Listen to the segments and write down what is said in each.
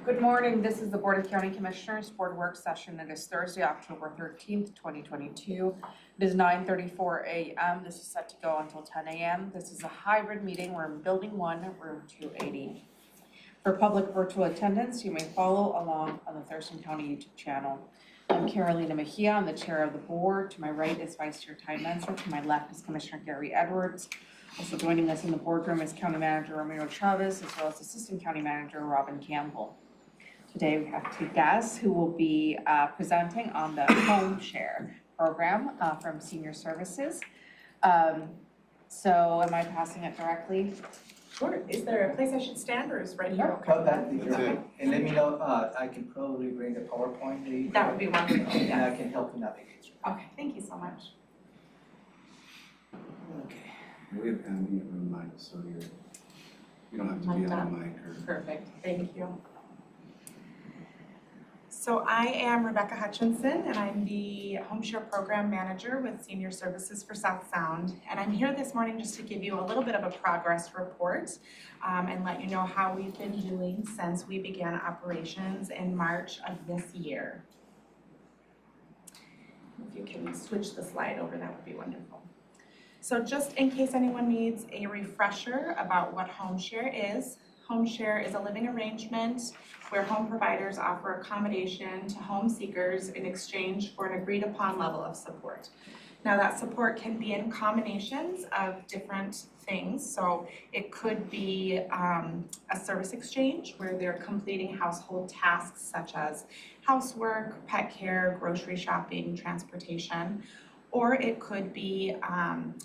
Good morning, this is the Board of County Commissioners Board Work Session. It is Thursday, October 13th, 2022. It is 9:34 a.m. This is set to go until 10 a.m. This is a hybrid meeting. We're in Building 1, Room 280. For public virtual attendance, you may follow along on the Thurston County YouTube channel. I'm Carolina Mejia, I'm the chair of the board. To my right is Vice Chair Ty Menser. To my left is Commissioner Gary Edwards. Also joining us in the boardroom is County Manager Romeo Chavez, as well as Assistant County Manager Robin Campbell. Today we have two guests who will be presenting on the Home Share program from Senior Services. So am I passing it directly? Sure. Is there a place I should stand or is right here okay? Oh, that'd be great. And let me know, I can probably bring the PowerPoint maybe. That would be wonderful. And I can help you navigate through. Okay, thank you so much. Okay. We have Andy on the mic, so you don't have to be on the mic or. Perfect, thank you. So I am Rebecca Hutchinson and I'm the Home Share Program Manager with Senior Services for South Sound. And I'm here this morning just to give you a little bit of a progress report and let you know how we've been doing since we began operations in March of this year. If you can switch the slide over, that would be wonderful. So just in case anyone needs a refresher about what Home Share is a living arrangement where home providers offer accommodation to home seekers in exchange for an agreed upon level of support. Now that support can be in combinations of different things. So it could be a service exchange where they're completing household tasks such as housework, pet care, grocery shopping, transportation. Or it could be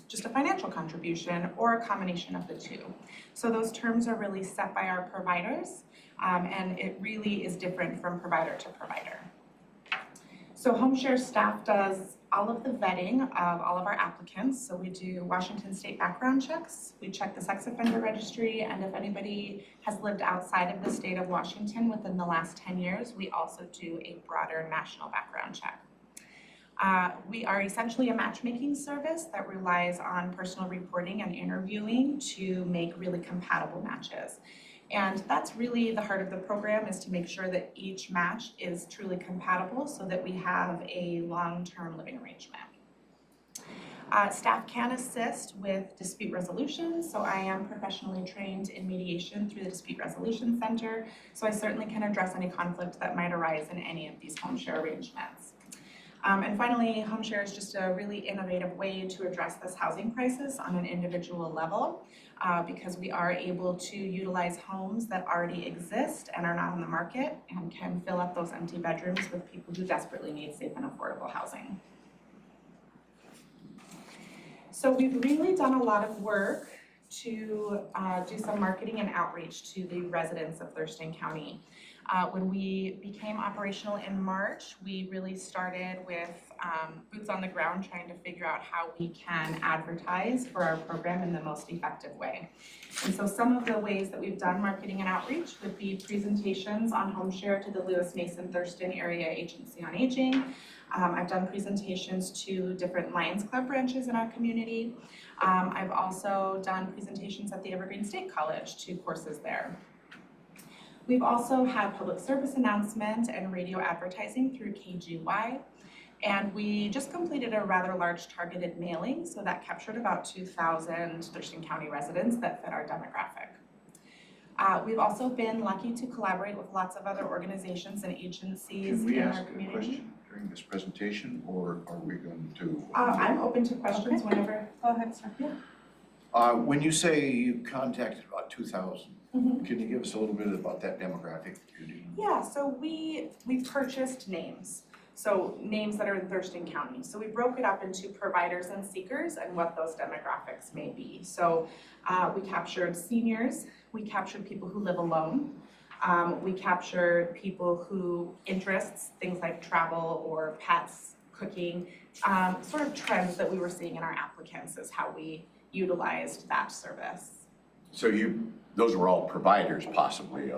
just a financial contribution or a combination of the two. So those terms are really set by our providers and it really is different from provider to provider. So Home Share staff does all of the vetting of all of our applicants. So we do Washington State background checks, we check the sex offender registry, and if anybody has lived outside of the state of Washington within the last 10 years, we also do a broader national background check. We are essentially a matchmaking service that relies on personal reporting and interviewing to make really compatible matches. And that's really the heart of the program, is to make sure that each match is truly compatible so that we have a long-term living arrangement. Staff can assist with dispute resolution, so I am professionally trained in mediation through the Dispute Resolution Center, so I certainly can address any conflict that might arise in any of these home share arrangements. And finally, Home Share is just a really innovative way to address this housing crisis on an individual level because we are able to utilize homes that already exist and are not on the market and can fill up those empty bedrooms with people who desperately need safe and affordable housing. So we've really done a lot of work to do some marketing and outreach to the residents of Thurston County. When we became operational in March, we really started with boots on the ground, trying to figure out how we can advertise for our program in the most effective way. And so some of the ways that we've done marketing and outreach would be presentations on Home Share to the Lewis Mason Thurston Area Agency on Aging. I've done presentations to different Lions Club branches in our community. I've also done presentations at the Evergreen State College to courses there. We've also had public service announcement and radio advertising through KGY. And we just completed a rather large targeted mailing, so that captured about 2,000 Thurston County residents that fit our demographic. We've also been lucky to collaborate with lots of other organizations and agencies in our community. Can we ask a question during this presentation, or are we going to? I'm open to questions whenever. Go ahead, sir. Yeah. When you say you contacted about 2,000, Mm-hmm. can you give us a little bit about that demographic? Yeah, so we purchased names. So names that are in Thurston County. So we broke it up into providers and seekers and what those demographics may be. So we captured seniors, we captured people who live alone, we captured people who interests, things like travel or pets, cooking, sort of trends that we were seeing in our applicants is how we utilized that service. So those were all providers possibly?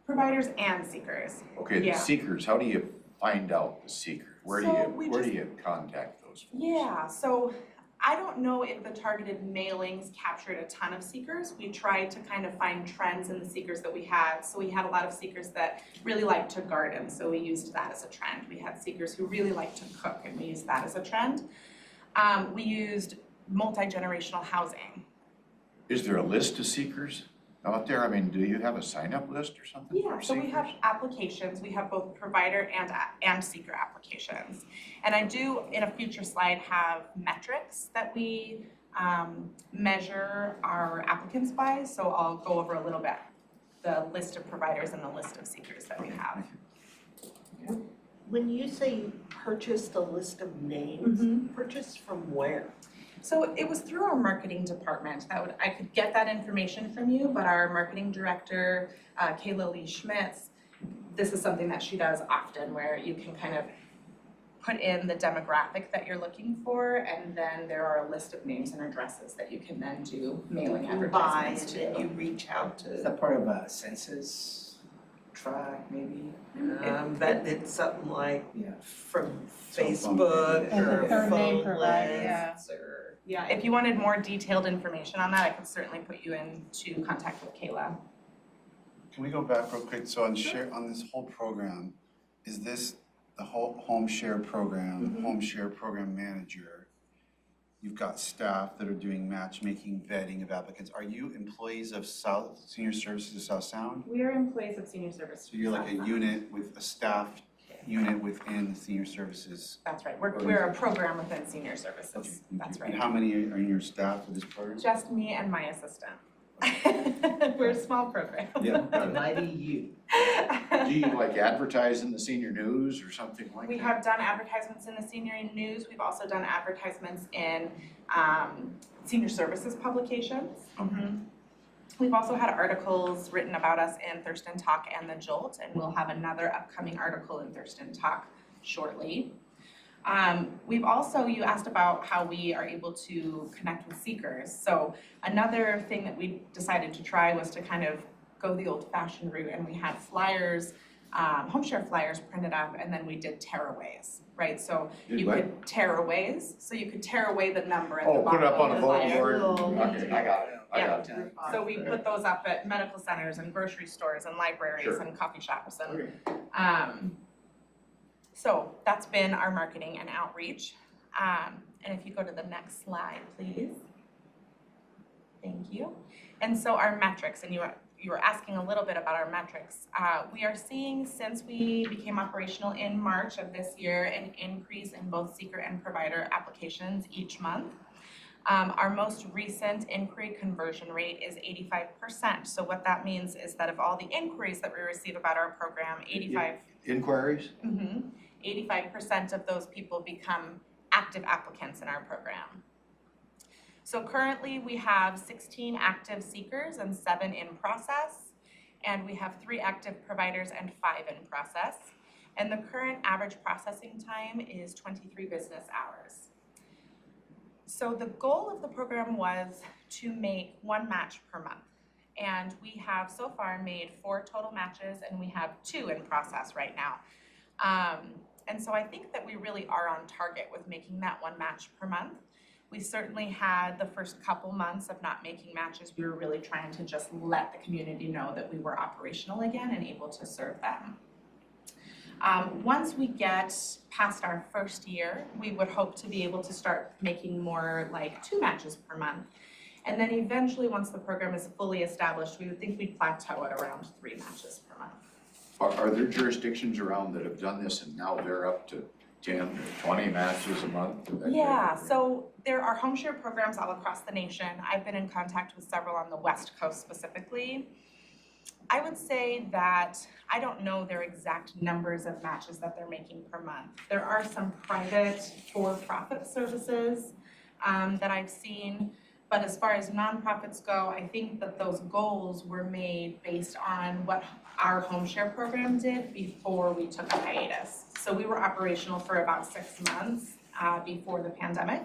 Providers and seekers. Okay, the Yeah. seekers, how do you find out the seekers? Where do you contact those folks? Yeah, so I don't know if the targeted mailings captured a ton of seekers. We tried to kind of find trends in the seekers that we had. So we had a lot of seekers that really liked to garden, so we used that as a trend. We had seekers who really liked to cook, and we used that as a trend. We used multi-generational housing. Is there a list of seekers out there? I mean, do you have a sign-up list or something Yeah, for so we have seekers? applications. We have both provider and seeker applications. And I do, in a future slide, have metrics that we measure our applicants by. So I'll go over a little bit the list of providers and the list of seekers that we have. When you say you purchased a list of names, purchased from where? So it was through our marketing department. I could get that information from you, but our marketing director, Kayla Lee Schmitz, this is something that she does often, where you can kind of put in the demographic that you're looking for, and then there are a list of names and addresses that you can then do mailing advertisements And to. then you reach out Is to, that part of a census tract, maybe? that it's something like Yeah. from Cell phone, Facebook maybe. or Their name phone provided, yeah. lists or. Yeah, if you wanted more detailed information on that, I could certainly put you into contact with Kayla. Can we go back real quick? So on this whole program, is this the whole home share program, home share program manager? You've got staff that are doing matchmaking, vetting of applicants. Are you employees of South Senior Services of South Sound? We are employees of Senior Services. So you're like a unit with a staff unit within the Senior Services? That's right, we're a program within Senior Services, that's And right. how many are in your staff for this program? Just me and my assistant. We're a small program. Yeah. Mighty you. Do you like advertise in the senior news or something like that? We have done advertisements in the senior news. We've also done advertisements in senior services publications. We've also had articles written about us in Thurston Talk and The Jolt, and we'll have another upcoming article in Thurston Talk shortly. We've also, you asked about how we are able to connect with seekers. So another thing that we decided to try was to kind of go the old-fashioned route, and we had flyers, home share flyers printed up, and then we did tearaways, right? So you could tearaways, so you could tear away the number at the Oh, bottom put it up on of a the flyer. bulletin board? Okay, I got it, I got it. So we put those up at medical centers and grocery stores and libraries Sure. and coffee shops and Okay. so that's been our marketing and outreach. And if you go to the next slide, please. Thank you. And so our metrics, and you were asking a little bit about our metrics. We are seeing, since we became operational in March of this year, an increase in both seeker and provider applications each month. Our most recent inquiry conversion rate is 85%. So what that means is that of all the inquiries that we receive about our program, 85% of those people become active applicants in our program. So currently we have 16 active seekers and 7 in process, and we have 3 active providers and 5 in process. And the current average processing time is 23 business hours. So the goal of the program was to make 1 match per month. And we have so far made 4 total matches, and we have 2 in process right now. And so I think that we really are on target with making that 1 match per month. We certainly had the first couple months of not making matches. We were really trying to just let the community know that we were operational again and able to serve them. Once we get past our first year, we would hope to be able to start making more like 2 matches per month. And then eventually, once the program is fully established, we would think we'd plateau at around 3 matches per month. Are there jurisdictions around that have done this and now they're up to 10 or 20 matches a month? Yeah, so there are home share programs all across the nation. I've been in contact with several on the West Coast specifically. I would say that I don't know their exact numbers of matches that they're making per month. There are some private for-profit services that I've seen, but as far as nonprofits go, I think that those goals were made based on what our home share program did before we took a hiatus. So we were operational for about 6 months before the pandemic.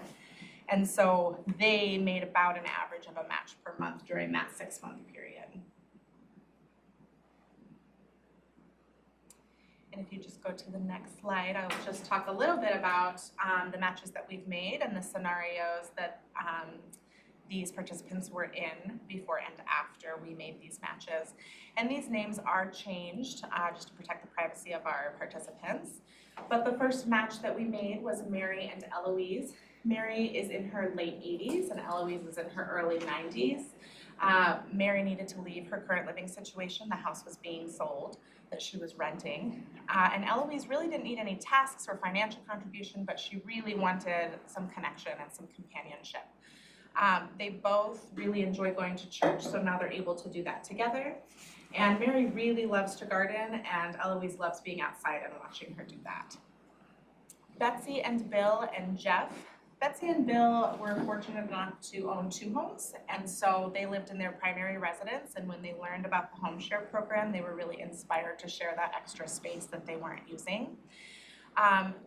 And so they made about an average of a match per month during that 6-month period. And if you just go to the next slide, I'll just talk a little bit about the matches that we've made and the scenarios that these participants were in before and after we made these matches. And these names are changed just to protect the privacy of our participants. But the first match that we made was Mary and Eloise. Mary is in her late 80s and Eloise is in her early 90s. Mary needed to leave her current living situation. The house was being sold that she was renting. And Eloise really didn't need any tasks or financial contribution, but she really wanted some connection and some companionship. They both really enjoy going to church, so now they're able to do that together. And Mary really loves to garden, and Eloise loves being outside and watching her do that. Betsy and Bill and Jeff. Betsy and Bill were fortunate enough to own 2 homes, and so they lived in their primary residence, and when they learned about the home share program, they were really inspired to share that extra space that they weren't using.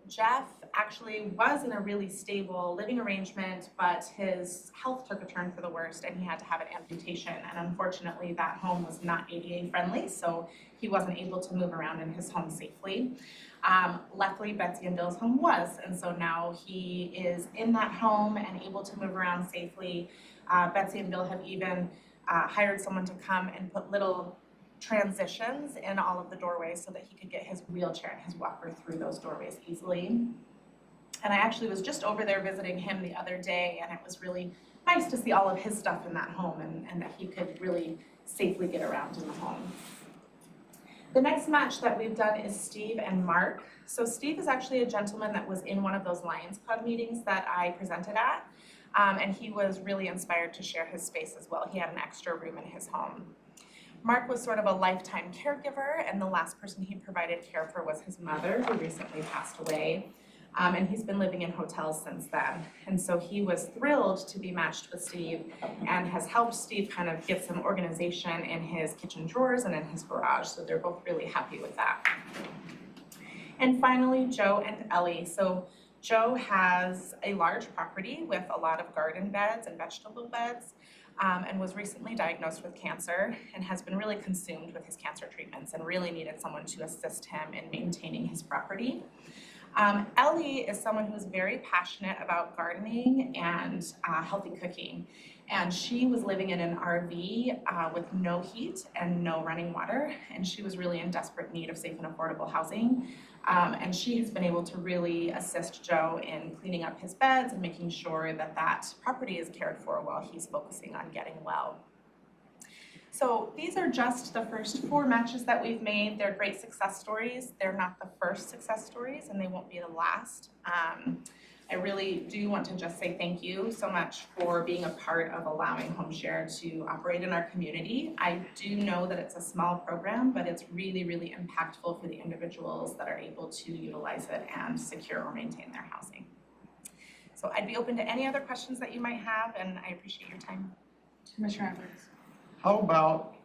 Jeff actually was in a really stable living arrangement, but his health took a turn for the worst and he had to have an amputation. And unfortunately, that home was not ADA friendly, so he wasn't able to move around in his home safely. Luckily, Betsy and Bill's home was, and so now he is in that home and able to move around safely. Betsy and Bill have even hired someone to come and put little transitions in all of the doorways so that he could get his wheelchair and his walker through those doorways easily. And I actually was just over there visiting him the other day, and it was really nice to see all of his stuff in that home and that he could really safely get around in the home. The next match that we've done is Steve and Mark. So Steve is actually a gentleman that was in one of those Lions Club meetings that I presented at, and he was really inspired to share his space as well. He had an extra room in his home. Mark was sort of a lifetime caregiver, and the last person he provided care for was his mother, who recently passed away. And he's been living in hotels since then. And so he was thrilled to be matched with Steve and has helped Steve kind of get some organization in his kitchen drawers and in his garage. So they're both really happy with that. And finally, Joe and Ellie. So Joe has a large property with a lot of garden beds and vegetable beds. And was recently diagnosed with cancer and has been really consumed with his cancer treatments and really needed someone to assist him in maintaining his property. Ellie is someone who is very passionate about gardening and healthy cooking. And she was living in an RV with no heat and no running water, and she was really in desperate need of safe and affordable housing. And she has been able to really assist Joe in cleaning up his beds and making sure that that property is cared for while he's focusing on getting well. So these are just the first 4 matches that we've made. They're great success stories. They're not the first success stories, and they won't be the last. I really do want to just say thank you so much for being a part of allowing HomeShare to operate in our community. I do know that it's a small program, but it's really, really impactful for the individuals that are able to utilize it and secure or maintain their housing. So I'd be open to any other questions that you might have, and I appreciate your time. Commissioner Evans. How about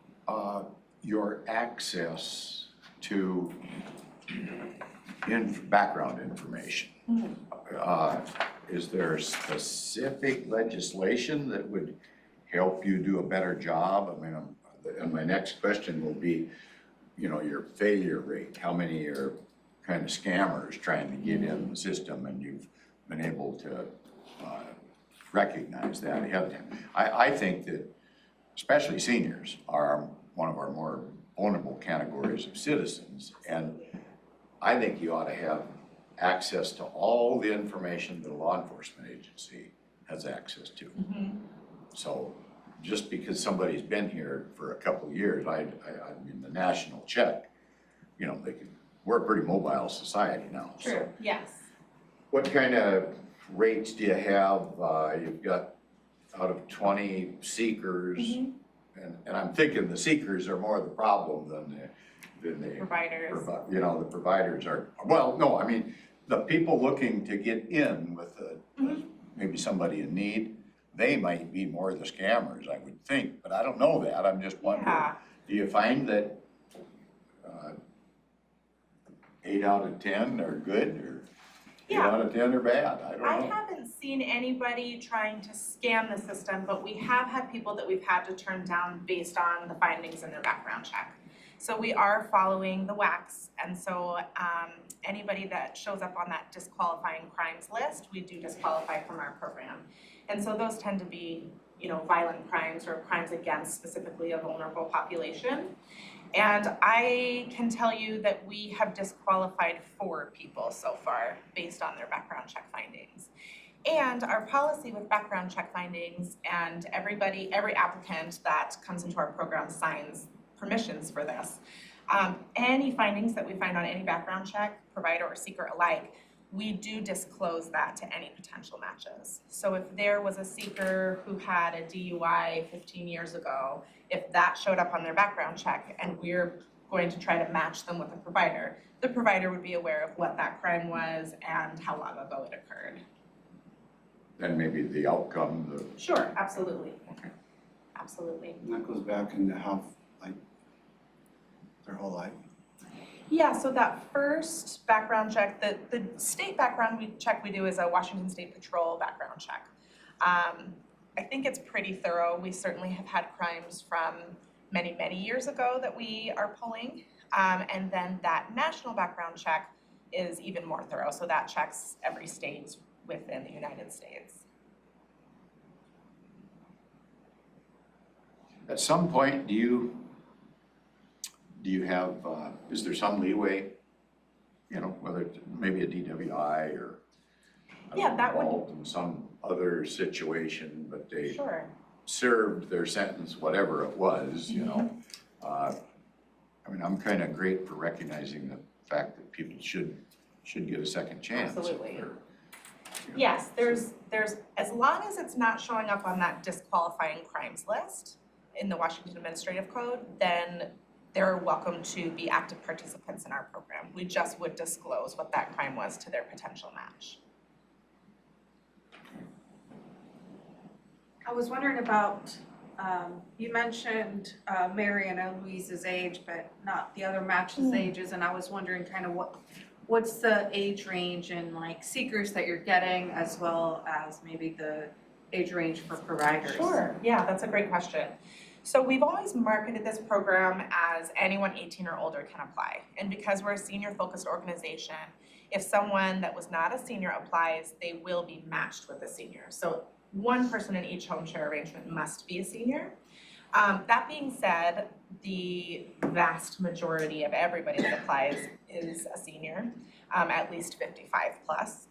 your access to background information? Is there specific legislation that would help you do a better job? I mean, and my next question will be, you know, your failure rate. How many are kind of scammers trying to get in the system, and you've been able to recognize that ahead of time? I think that especially seniors are one of our more vulnerable categories of citizens, and I think you ought to have access to all the information that a law enforcement agency has access to. So just because somebody's been here for a couple of years, I mean, the national check, you know, we're a pretty mobile society now. True, So yes. what kind of rates do you have? You've got out of 20 seekers, and I'm thinking the seekers are more the problem than the Providers. you know, the providers are, well, no, I mean, the people looking to get in with maybe somebody in need, they might be more the scammers, I would think, but I don't know that. I'm just wondering, do you find that 8 out of 10 are good, or 8 out of 10 are bad? I don't know. I haven't seen anybody trying to scam the system, but we have had people that we've had to turn down based on the findings in their background check. So we are following the WACs, and so anybody that shows up on that disqualifying crimes list, we do disqualify from our program. And so those tend to be, you know, violent crimes or crimes against specifically a vulnerable population. And I can tell you that we have disqualified 4 people so far based on their background check findings. And our policy with background check findings, and every applicant that comes into our program signs permissions for this. Any findings that we find on any background check, provider or seeker alike, we do disclose that to any potential matches. So if there was a seeker who had a DUI 15 years ago, if that showed up on their background check and we're going to try to match them with a provider, the provider would be aware of what that crime was and how long ago it occurred. Then maybe the outcome, Sure, absolutely. Okay. Absolutely. And that goes back into how, like, their whole life. Yeah, so that first background check, the state background check we do is a Washington State Patrol background check. I think it's pretty thorough. We certainly have had crimes from many, many years ago that we are pulling. And then that national background check is even more thorough. So that checks every state within the United States. at some point, do you have, is there some leeway, you know, whether it's maybe a DWI or Yeah, that would- involved in some other situation, but they Sure. served their sentence, whatever it was, you know? I mean, I'm kind of great for recognizing the fact that people should get a second chance. if Absolutely. they're, you know, Yes, there's, as long as it's not showing up on that disqualifying crimes list in the Washington Administrative Code, then they're welcome to be active participants in our program. We just would disclose what that crime was to their potential match. I was wondering about, you mentioned Mary and Eloise's age, but not the other matches' ages, and I was wondering kind of what's the age range and like seekers that you're getting, as well as maybe the age range for providers? Sure, yeah, that's a great question. So we've always marketed this program as anyone 18 or older can apply. And because we're a senior-focused organization, if someone that was not a senior applies, they will be matched with a senior. So one person in each home share arrangement must be a senior. That being said, the vast majority of everybody that applies is a senior, at least 55 plus.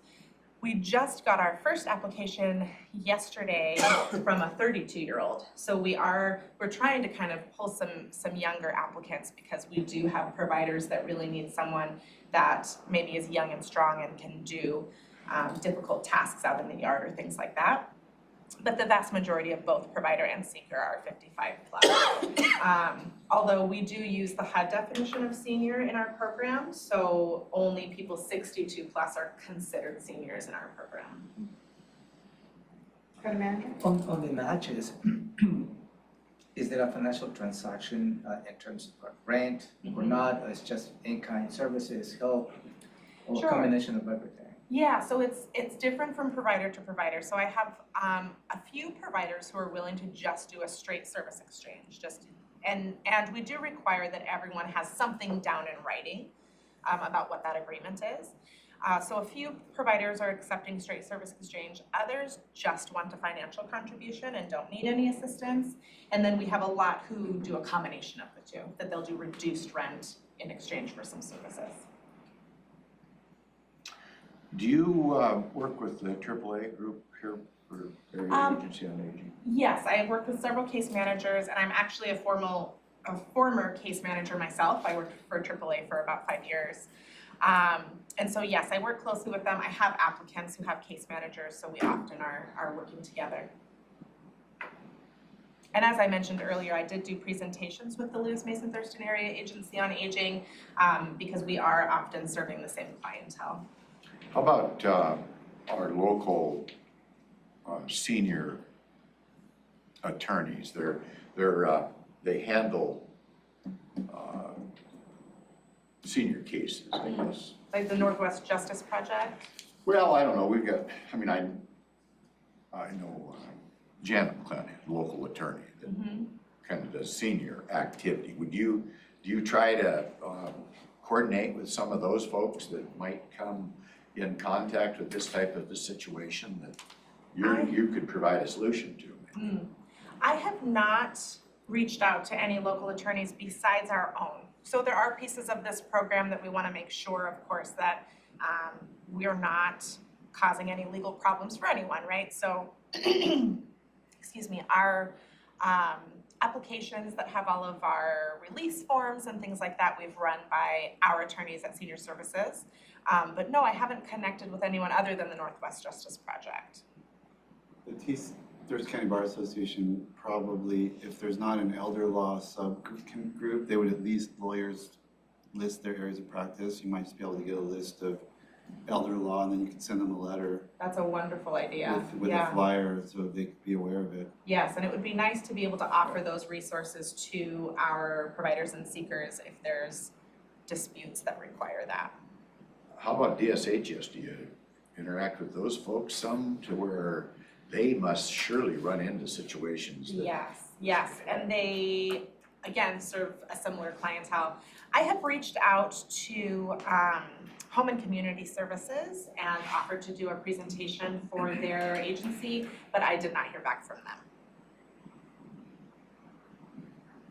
We just got our first application yesterday from a 32-year-old. So we're trying to kind of pull some younger applicants, because we do have providers that really need someone that maybe is young and strong and can do difficult tasks out in the yard or things like that. But the vast majority of both provider and seeker are 55 plus. Although we do use the HUD definition of senior in our program, so only people 62 plus are considered seniors in our program. Good manager? On the matches, is there a financial transaction in terms of rent or not, or it's just in-kind services, help, or Sure. a combination of everything? Yeah, so it's different from provider to provider. So I have a few providers who are willing to just do a straight service exchange, and we do require that everyone has something down in writing about what that agreement is. So a few providers are accepting straight service exchange, others just want a financial contribution and don't need any assistance. And then we have a lot who do a combination of the two, that they'll do reduced rent in exchange for some services. Do you work with the AAA group here for Area Agency on Aging? Yes, I have worked with several case managers, and I'm actually a former case manager myself. I worked for AAA for about 5 years. And so yes, I work closely with them. I have applicants who have case managers, so we often are working together. And as I mentioned earlier, I did do presentations with the Lewis-Mason-Thurston Area Agency on Aging, because we are often serving the same clientele. How about our local senior attorneys? They handle senior cases, I guess. Like the Northwest Justice Project? Well, I don't know, we've got, I mean, I know Janet McClennan, local attorney, that kind of does senior activity. Would you do you try to coordinate with some of those folks that might come in contact with this type of a situation that you could provide a solution to? I have not reached out to any local attorneys besides our own. So there are pieces of this program that we want to make sure, of course, that we are not causing any legal problems for anyone, right? So, excuse me, our applications that have all of our release forms and things like that, we've run by our attorneys at Senior Services. But no, I haven't connected with anyone other than the Northwest Justice Project. The Thurston County Bar Association probably, if there's not an elder law subgroup, they would at least lawyers list their areas of practice. You might just be able to get a list of elder law, and then you can send them a letter That's a wonderful idea. with a flyer so they could be aware of it. Yes, and it would be nice to be able to offer those resources to our providers and seekers if there's disputes that require that. How about DSHS? Do you interact with those folks some to where they must surely run into situations that? Yes, and they, again, serve a similar clientele. I have reached out to Home and Community Services and offered to do a presentation for their agency, but I did not hear back from them.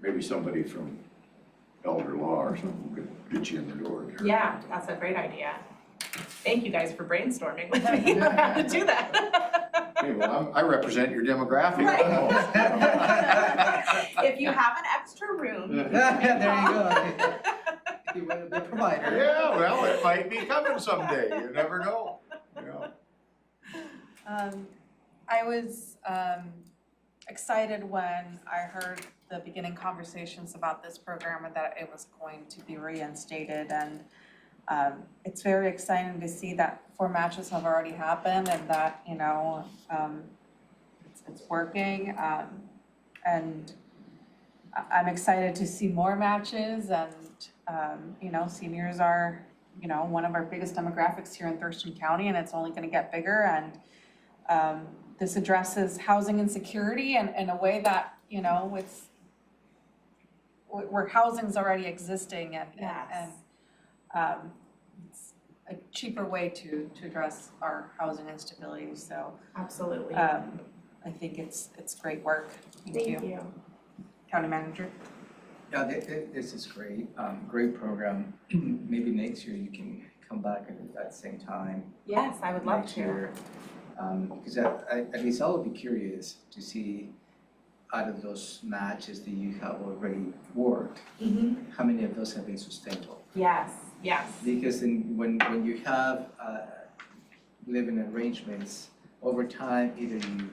Maybe somebody from elder law or something could get you in the door there. Yeah, that's a great idea. Thank you guys for brainstorming with me on how to do that. Hey, well, I represent your demographic. If you have an extra room. There you go. You want to be a provider. Yeah, well, it might be coming someday, you never know, I was excited when I heard the beginning conversations about this program and that it was going to be reinstated, and it's very exciting to see that 4 matches have already happened and that, you know, it's working, and I'm excited to see more matches, and you know, seniors are, you know, one of our biggest demographics here in Thurston County, and it's only gonna get bigger, and this addresses housing insecurity in a way that, you know, it's where housing's already existing, and it's a cheaper way to address our housing instability, so Absolutely. I think it's great work. Thank you. County Manager. Yeah, this is great, great program. Maybe next year you can come back at that same time. Yes, I would love Next to. year. Because at least I would be curious to see out of those matches that you have already worked, how many of those have been sustainable? Yes. Because when you have living arrangements, over time, either you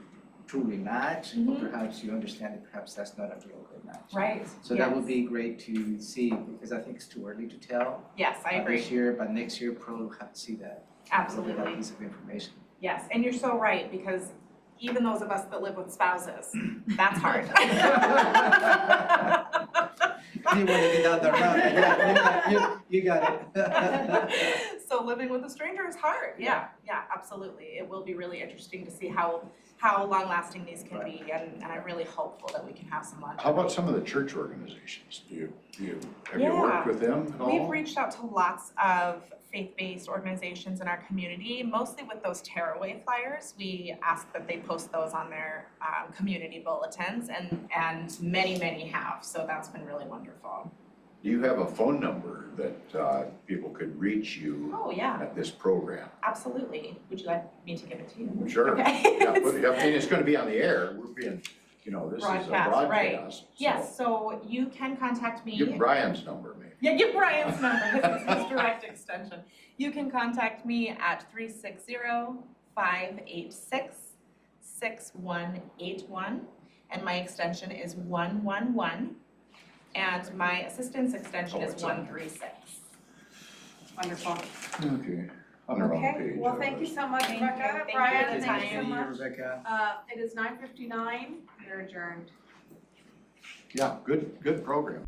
truly match, or perhaps you understand that perhaps that's not a real good match. Right. So that would be great to see, because I think it's too early to tell. Yes, I agree. This year, but next year, probably we'll have to see that. Absolutely. That piece of information. Yes, and you're so right, because even those of us that live with spouses, that's hard. You want to get down the road, you got it. So living with a stranger is hard. Yeah, absolutely. It will be really interesting to see how long-lasting these can be, and I'm really hopeful that we can have some longevity. How about some of the church organizations? Have you worked with them at all? We've reached out to lots of faith-based organizations in our community, mostly with those tearaway flyers. We ask that they post those on their community bulletins, and many have, so that's been really wonderful. Do you have a phone number that people could reach you Oh, yeah, at this program? absolutely. Would you like me to give it to you? Sure. Okay. Yeah, I mean, it's gonna be on the air. We're being, you know, this is a Broadcast, right. broadcast. so Yes, so you can contact me. Give Brian's number, maybe. Yeah, give Brian's number, his direct extension. You can contact me at 360-586-6181, and my extension is 111, and my assistant's extension is it's on there. 136. Wonderful. Okay. On the wrong Okay, page. well, thank you so much, Thank you. Rebecca. Thank you Brian, for the thank you so time. much. Rebecca. It is 9:59, you're adjourned. Yeah, good program.